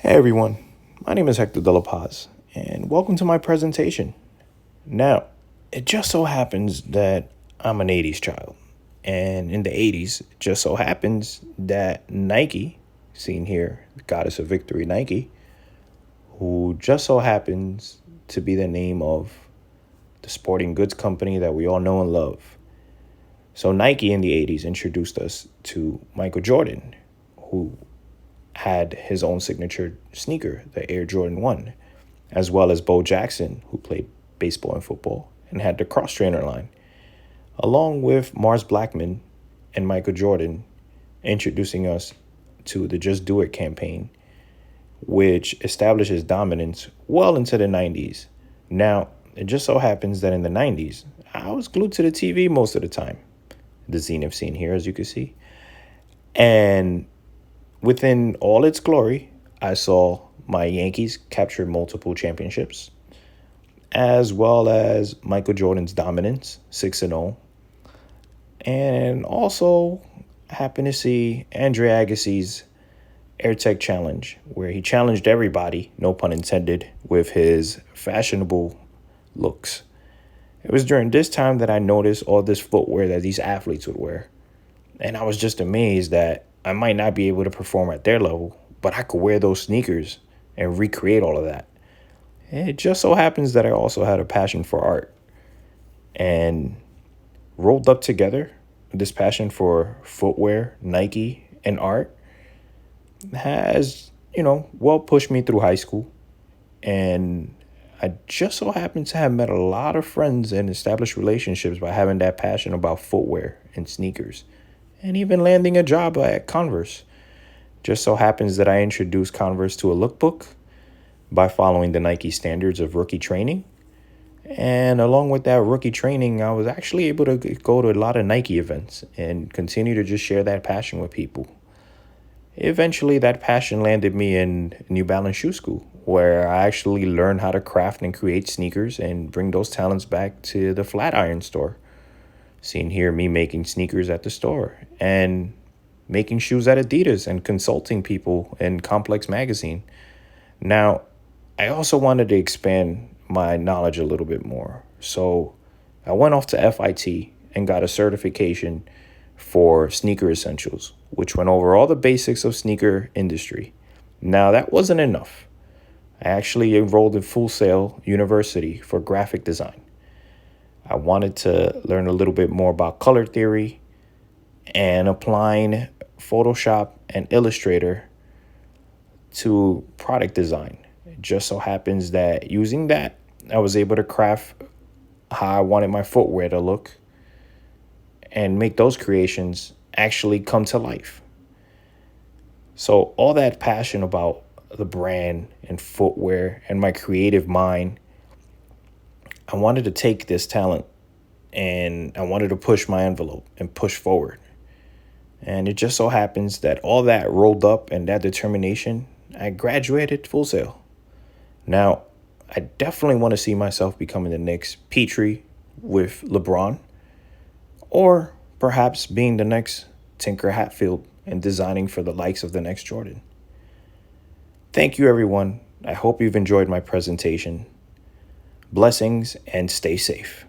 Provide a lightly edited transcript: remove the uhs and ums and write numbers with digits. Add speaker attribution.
Speaker 1: Hey everyone, my name is Hector De La Paz, and welcome to my presentation. Now, it just so happens that I'm an 80s child, and in the 80s, it just so happens that Nike, seen here, the goddess of victory Nike, who just so happens to be the name of the sporting goods company that we all know and love. So, Nike in the 80s introduced us to Michael Jordan, who had his own signature sneaker, the Air Jordan 1, as well as Bo Jackson, who played baseball and football and had the cross trainer line, along with Mars Blackman and Michael Jordan introducing us to the Just Do It campaign, which established his dominance well into the 90s. Now, it just so happens that in the 90s, I was glued to the TV most of the time. The Zenith scene here, as you can see. And within all its glory, I saw my Yankees capture multiple championships, as well as Michael Jordan's dominance, 6-0. And also happened to see Andre Agassi's AirTech Challenge, where he challenged everybody, no pun intended, with his fashionable looks. It was during this time that I noticed all this footwear that these athletes would wear. And I was just amazed that I might not be able to perform at their level, but I could wear those sneakers and recreate all of that. And it just so happens that I also had a passion for art. And rolled up together, this passion for footwear, Nike, and art has, well pushed me through high school. And I just so happened to have met a lot of friends and established relationships by having that passion about footwear and sneakers, and even landing a job at Converse. Just so happens that I introduced Converse to a lookbook by following the Nike standards of rookie training. And along with that rookie training, I was actually able to go to a lot of Nike events and continue to just share that passion with people. Eventually, that passion landed me in New Balance Shoe School, where I actually learned how to craft and create sneakers and bring those talents back to the Flatiron store. Seen here me making sneakers at the store and making shoes at Adidas and consulting people in Complex Magazine. Now, I also wanted to expand my knowledge a little bit more. So I went off to FIT and got a certification for Sneaker Essentials, which went over all the basics of sneaker industry. Now, that wasn't enough. I actually enrolled in Full Sail University for graphic design. I wanted to learn a little bit more about color theory and applying Photoshop and Illustrator to product design. It just so happens that using that, I was able to craft how I wanted my footwear to look and make those creations actually come to life. So all that passion about the brand and footwear and my creative mind, I wanted to take this talent and I wanted to push my envelope and push forward. And it just so happens that all that rolled up and that determination, I graduated Full Sail. Now, I definitely want to see myself becoming the next Petrie with LeBron, or perhaps being the next Tinker Hatfield and designing for the likes of the next Jordan. Thank you, everyone. I hope you've enjoyed my presentation. Blessings and stay safe.